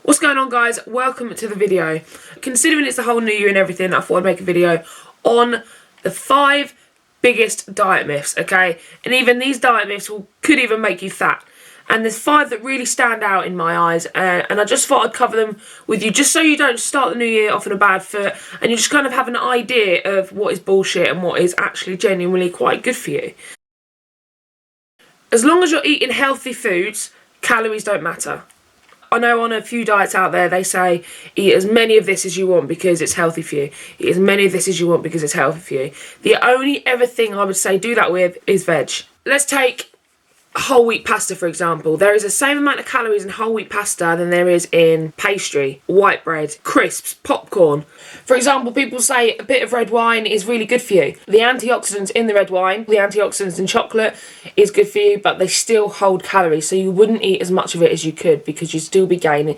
What's going on, guys? Welcome to the video. Considering it's the whole new year and everything, I thought I'd make a video on the 5 biggest diet myths, okay? And even these diet myths could even make you fat. And there's 5 that really stand out in my eyes, and I just thought I'd cover them with you, just so you don't start the new year off on a bad foot, and you just kind of have an idea of what is bullshit and what is actually genuinely quite good for you. As long as you're eating healthy foods, calories don't matter. I know on a few diets out there, they say eat as many of this as you want because it's healthy for you. Eat as many of this as you want because it's healthy for you. The only ever thing I would say do that with is veg. Let's take whole wheat pasta, for example. There is the same amount of calories in whole wheat pasta than there is in pastry, white bread, crisps, popcorn. For example, people say a bit of red wine is really good for you. The antioxidants in the red wine, the antioxidants in chocolate is good for you, but they still hold calories, so you wouldn't eat as much of it as you could because you'd still be going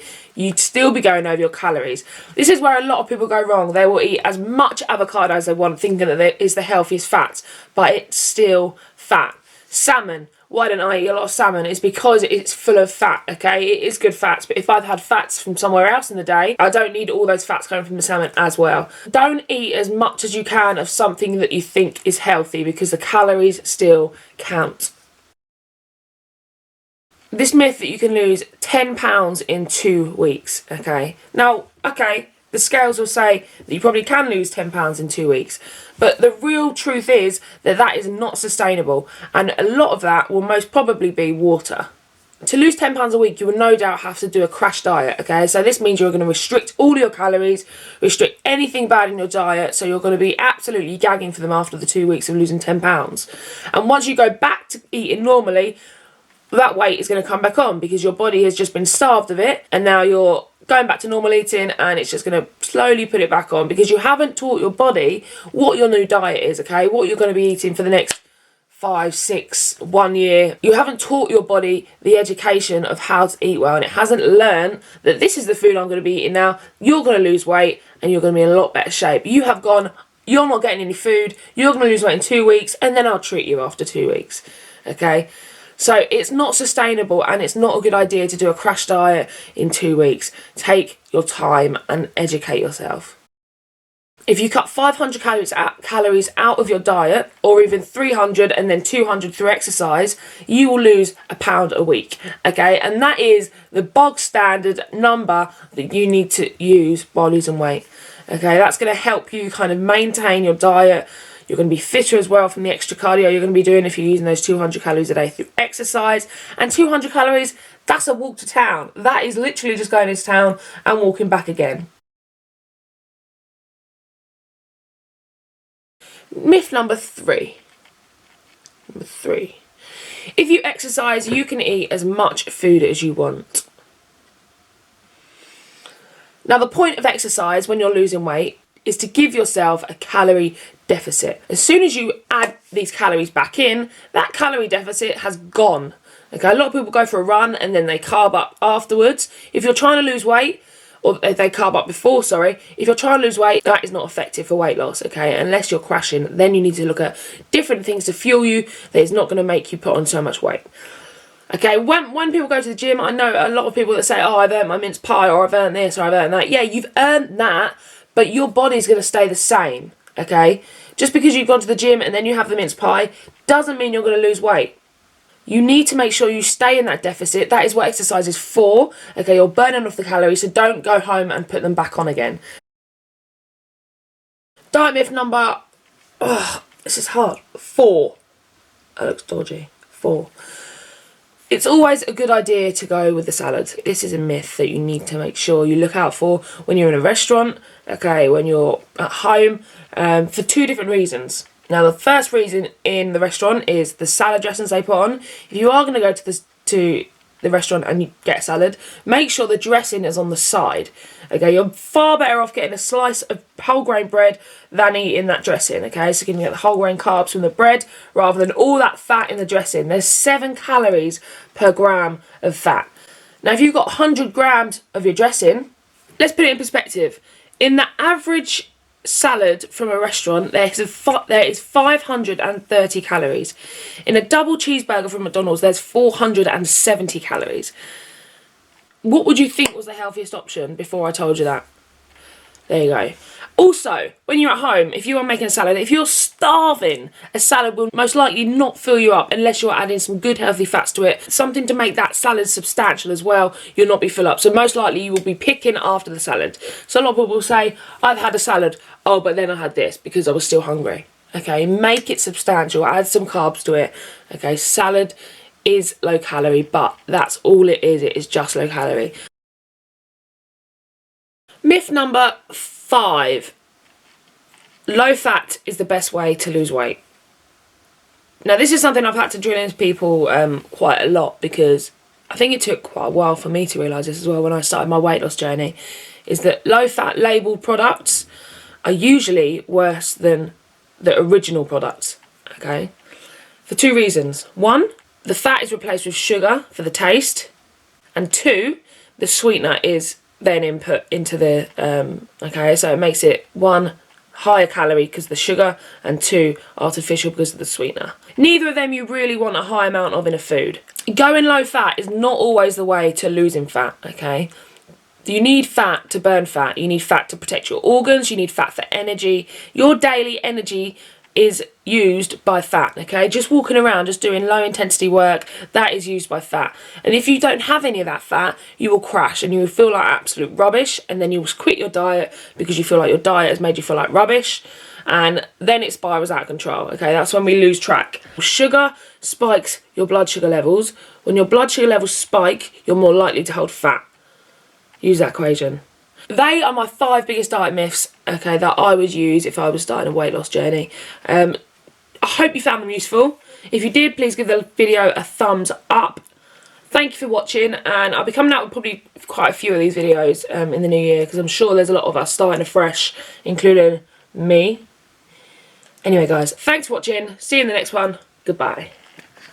over your calories. This is where a lot of people go wrong. They will eat as much avocado as they want, thinking that it is the healthiest fat, but it's still fat. Salmon. Why don't I eat a lot of salmon? It's because it's full of fat, okay? It is good fats, but if I've had fats from somewhere else in the day, I don't need all those fats coming from the salmon as well. Don't eat as much as you can of something that you think is healthy because the calories still count. This myth that you can lose 10 pounds in 2 weeks, okay? Now, okay, the scales will say that you probably can lose 10 pounds in 2 weeks, but the real truth is that that is not sustainable, and a lot of that will most probably be water. To lose 10 pounds a week, you will no doubt have to do a crash diet, okay? So this means you're going to restrict all your calories, restrict anything bad in your diet, so you're going to be absolutely gagging for them after the 2 weeks of losing 10 pounds. And once you go back to eating normally, that weight is going to come back on because your body has just been starved of it, and now you're going back to normal eating, and it's just going to slowly put it back on because you haven't taught your body what your new diet is, okay? What you're going to be eating for the next 5, 6, 1 year. You haven't taught your body the education of how to eat well, and it hasn't learned that this is the food I'm going to be eating now. You're going to lose weight and you're going to be in a lot better shape. You have gone, you're not getting any food, you're going to lose weight in 2 weeks, and then I'll treat you after 2 weeks, okay? So it's not sustainable, and it's not a good idea to do a crash diet in 2 weeks. Take your time and educate yourself. If you cut 500 calories out of your diet, or even 300 and then 200 through exercise, you will lose a pound a week, okay? And that is the bog standard number that you need to use while losing weight, okay? That's going to help you kind of maintain your diet. You're going to be fitter as well from the extra cardio you're going to be doing if you're using those 200 calories a day through exercise. And 200 calories, that's a walk to town. That is literally just going into town and walking back again. Myth number 3. If you exercise, you can eat as much food as you want. Now, the point of exercise when you're losing weight is to give yourself a calorie deficit. As soon as you add these calories back in, that calorie deficit has gone. Okay, a lot of people go for a run and then they carb up afterwards. If you're trying to lose weight, or they carb up before, sorry, if you're trying to lose weight, that is not effective for weight loss, okay? Unless you're crashing, then you need to look at different things to fuel you that is not going to make you put on so much weight. Okay, when people go to the gym, I know a lot of people that say, oh, I've earned my mince pie, or I've earned this, or I've earned that. Yeah, you've earned that, but your body's going to stay the same, okay? Just because you've gone to the gym and then you have the mince pie doesn't mean you're going to lose weight. You need to make sure you stay in that deficit. That is what exercise is for, okay? You're burning off the calories, so don't go home and put them back on again. Diet myth number, this is hard, 4. That looks dodgy. 4. It's always a good idea to go with the salad. This is a myth that you need to make sure you look out for when you're in a restaurant, okay, when you're at home, for 2 different reasons. Now, the first reason in the restaurant is the salad dressings they put on. If you are going to go to the restaurant and you get a salad, make sure the dressing is on the side. Okay, you're far better off getting a slice of whole grain bread than eating that dressing, okay? So you can get the whole grain carbs from the bread rather than all that fat in the dressing. There's 7 calories per gram of fat. Now, if you've got 100 grams of your dressing, let's put it in perspective. In the average salad from a restaurant, there is 530 calories. In a double cheeseburger from McDonald's, there's 470 calories. What would you think was the healthiest option before I told you that? There you go. Also, when you're at home, if you are making a salad, if you're starving, a salad will most likely not fill you up unless you're adding some good healthy fats to it. Something to make that salad substantial as well. You'll not be full up. So most likely you will be picking after the salad. So a lot of people will say, I've had a salad. Oh, but then I had this because I was still hungry. Okay, make it substantial. Add some carbs to it. Okay, salad is low calorie, but that's all it is. It is just low calorie. Myth number 5. Low fat is the best way to lose weight. Now, this is something I've had to drill into people quite a lot, because I think it took quite a while for me to realise this as well when I started my weight loss journey, is that low fat labelled products are usually worse than the original products, okay? For 2 reasons. 1, the fat is replaced with sugar for the taste, and 2, the sweetener is then input into the, okay, so it makes it 1, higher calorie because of the sugar, and 2, artificial because of the sweetener. Neither of them you really want a high amount of in a food. Going low fat is not always the way to losing fat, okay? You need fat to burn fat. You need fat to protect your organs. You need fat for energy. Your daily energy is used by fat, okay? Just walking around, just doing low intensity work, that is used by fat. And if you don't have any of that fat, you will crash and you will feel like absolute rubbish, and then you will quit your diet because you feel like your diet has made you feel like rubbish, and then it spirals out of control, okay? That's when we lose track. Sugar spikes your blood sugar levels. When your blood sugar levels spike, you're more likely to hold fat. Use that equation. They are my 5 biggest diet myths, okay, that I would use if I was starting a weight loss journey. I hope you found them useful. If you did, please give the video a thumbs up. Thank you for watching, and I'll be coming out with probably quite a few of these videos in the new year, because I'm sure there's a lot of us starting afresh, including me. Anyway, guys, thanks for watching. See you in the next one. Goodbye.